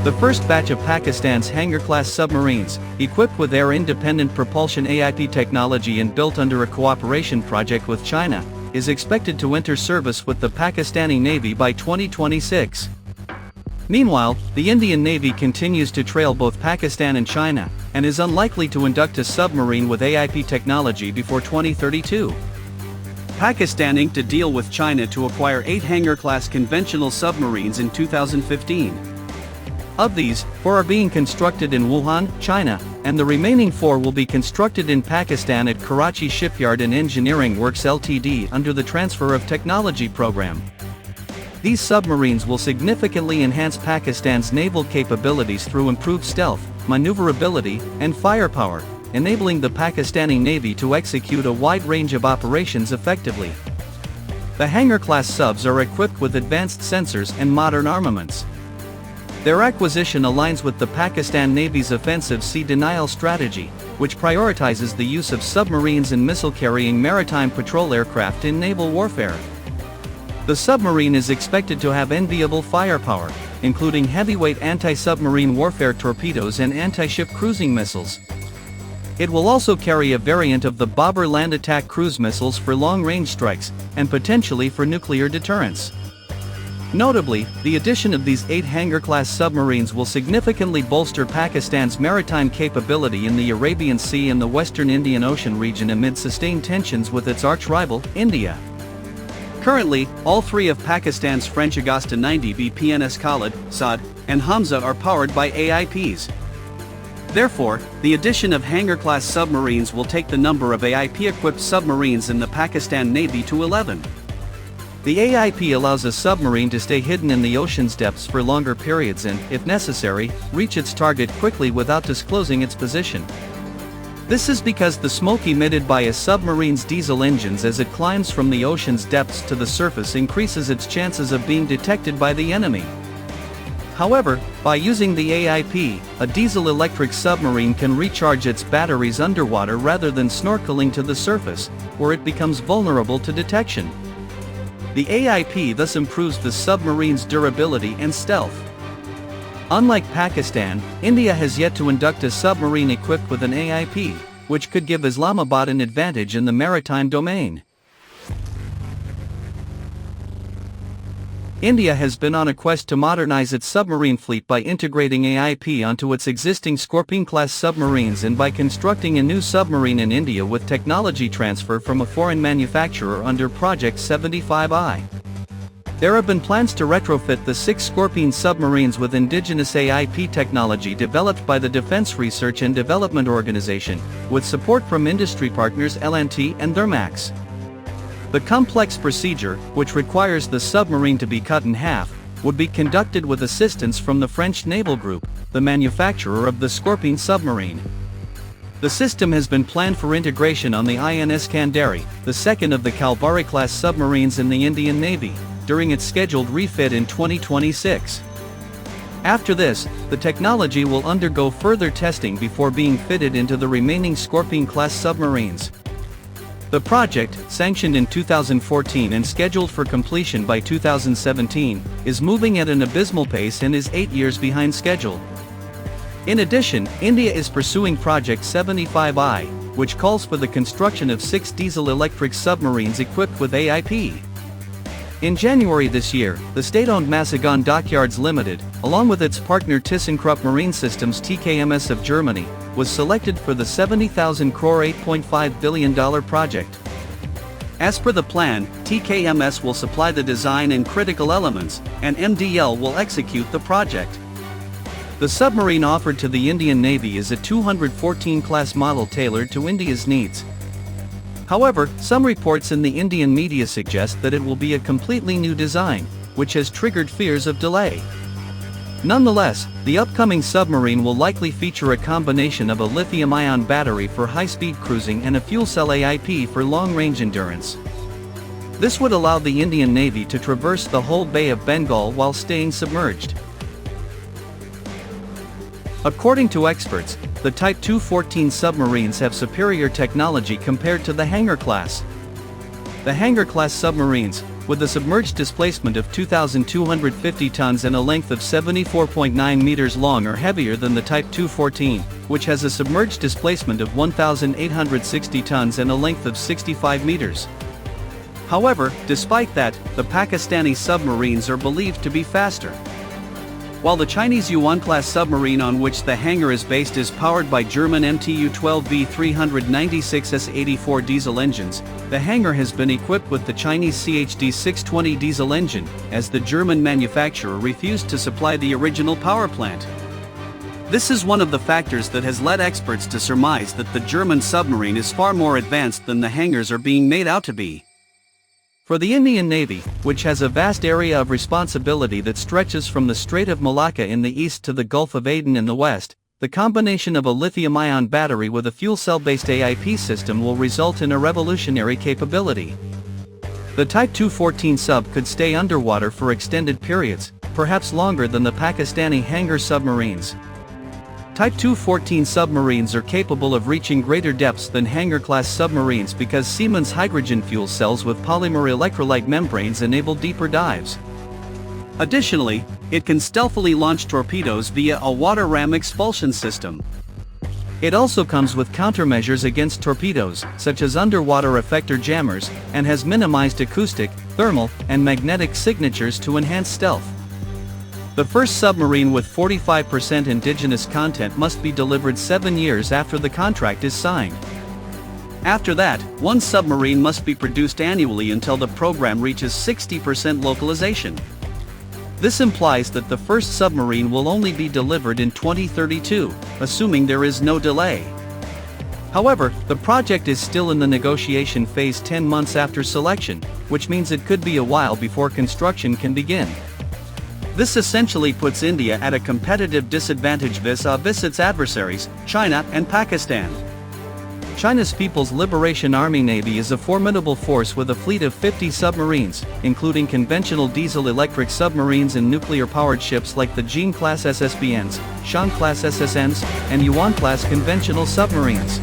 The first batch of Pakistan's Hangor-class submarines, equipped with Air Independent Propulsion AIP technology and built under a cooperation project with China, is expected to enter service with the Pakistani Navy by 2026. Meanwhile, the Indian Navy continues to trail both Pakistan and China, and is unlikely to induct a submarine with AIP technology before 2032. Pakistan inked a deal with China to acquire 8 Hangor-class conventional submarines in 2015. Of these, 4 are being constructed in Wuhan, China, and the remaining 4 will be constructed in Pakistan at Karachi Shipyard and Engineering Works Ltd under the Transfer of Technology program. These submarines will significantly enhance Pakistan's naval capabilities through improved stealth, maneuverability, and firepower, enabling the Pakistani Navy to execute a wide range of operations effectively. The Hangor-class subs are equipped with advanced sensors and modern armaments. Their acquisition aligns with the Pakistan Navy's offensive sea denial strategy, which prioritizes the use of submarines and missile-carrying maritime patrol aircraft in naval warfare. The submarine is expected to have enviable firepower, including heavyweight anti-submarine warfare torpedoes and anti-ship cruising missiles. It will also carry a variant of the Bobber land attack cruise missiles for long-range strikes, and potentially for nuclear deterrence. Notably, the addition of these 8 Hangor-class submarines will significantly bolster Pakistan's maritime capability in the Arabian Sea and the Western Indian Ocean region amid sustained tensions with its arch-rival, India. Currently, all 3 of Pakistan's French Agosta 90B PNS Khalid, Saad, and Hamza are powered by AIPs. Therefore, the addition of Hangor-class submarines will take the number of AIP-equipped submarines in the Pakistan Navy to 11. The AIP allows a submarine to stay hidden in the ocean's depths for longer periods and, if necessary, reach its target quickly without disclosing its position. This is because the smoke emitted by a submarine's diesel engines as it climbs from the ocean's depths to the surface increases its chances of being detected by the enemy. However, by using the AIP, a diesel-electric submarine can recharge its batteries underwater rather than snorkeling to the surface, where it becomes vulnerable to detection. The AIP thus improves the submarine's durability and stealth. Unlike Pakistan, India has yet to induct a submarine equipped with an AIP, which could give Islamabad an advantage in the maritime domain. India has been on a quest to modernize its submarine fleet by integrating AIP onto its existing Scorpene-class submarines and by constructing a new submarine in India with technology transfer from a foreign manufacturer under Project 75I. There have been plans to retrofit the 6 Scorpene submarines with indigenous AIP technology developed by the Defense Research and Development Organization, with support from industry partners L&T and Thermax. The complex procedure, which requires the submarine to be cut in half, would be conducted with assistance from the French Naval Group, the manufacturer of the Scorpene submarine. The system has been planned for integration on the INS Kandari, the second of the Kalvari-class submarines in the Indian Navy, during its scheduled refit in 2026. After this, the technology will undergo further testing before being fitted into the remaining Scorpene-class submarines. The project, sanctioned in 2014 and scheduled for completion by 2017, is moving at an abysmal pace and is 8 years behind schedule. In addition, India is pursuing Project 75I, which calls for the construction of 6 diesel-electric submarines equipped with AIP. In January this year, the state-owned Mazagon Dockyards Limited, along with its partner ThyssenKrupp Marine Systems TKMS of Germany, was selected for the 70,000 crore $8.5 billion project. As per the plan, TKMS will supply the design and critical elements, and MDL will execute the project. The submarine offered to the Indian Navy is a 214-class model tailored to India's needs. However, some reports in the Indian media suggest that it will be a completely new design, which has triggered fears of delay. Nonetheless, the upcoming submarine will likely feature a combination of a lithium-ion battery for high-speed cruising and a fuel cell AIP for long-range endurance. This would allow the Indian Navy to traverse the whole Bay of Bengal while staying submerged. According to experts, the Type 214 submarines have superior technology compared to the Hangor-class. The Hangor-class submarines, with a submerged displacement of 2,250 tons and a length of 74.9 meters long or heavier than the Type 214, which has a submerged displacement of 1,860 tons and a length of 65 meters. However, despite that, the Pakistani submarines are believed to be faster. While the Chinese Yuan-class submarine on which the Hangor is based is powered by German MTU-12B 396S-84 diesel engines, the Hangor has been equipped with the Chinese CHD-620 diesel engine, as the German manufacturer refused to supply the original power plant. This is one of the factors that has led experts to surmise that the German submarine is far more advanced than the Hangors are being made out to be. For the Indian Navy, which has a vast area of responsibility that stretches from the Strait of Malacca in the east to the Gulf of Aden in the west, the combination of a lithium-ion battery with a fuel cell-based AIP system will result in a revolutionary capability. The Type 214 sub could stay underwater for extended periods, perhaps longer than the Pakistani Hangor submarines. Type 214 submarines are capable of reaching greater depths than Hangor-class submarines because Siemens hydrogen fuel cells with polymer electrolyte membranes enable deeper dives. Additionally, it can stealthily launch torpedoes via a water ram expulsion system. It also comes with countermeasures against torpedoes, such as underwater effector jammers, and has minimized acoustic, thermal, and magnetic signatures to enhance stealth. The first submarine with 45% indigenous content must be delivered 7 years after the contract is signed. After that, one submarine must be produced annually until the program reaches 60% localization. This implies that the first submarine will only be delivered in 2032, assuming there is no delay. However, the project is still in the negotiation phase 10 months after selection, which means it could be a while before construction can begin. This essentially puts India at a competitive disadvantage vis-a-vis its adversaries, China and Pakistan. China's People's Liberation Army Navy is a formidable force with a fleet of 50 submarines, including conventional diesel-electric submarines and nuclear-powered ships like the Jin-class SSBNs, Shan-class SSNs, and Yuan-class conventional submarines.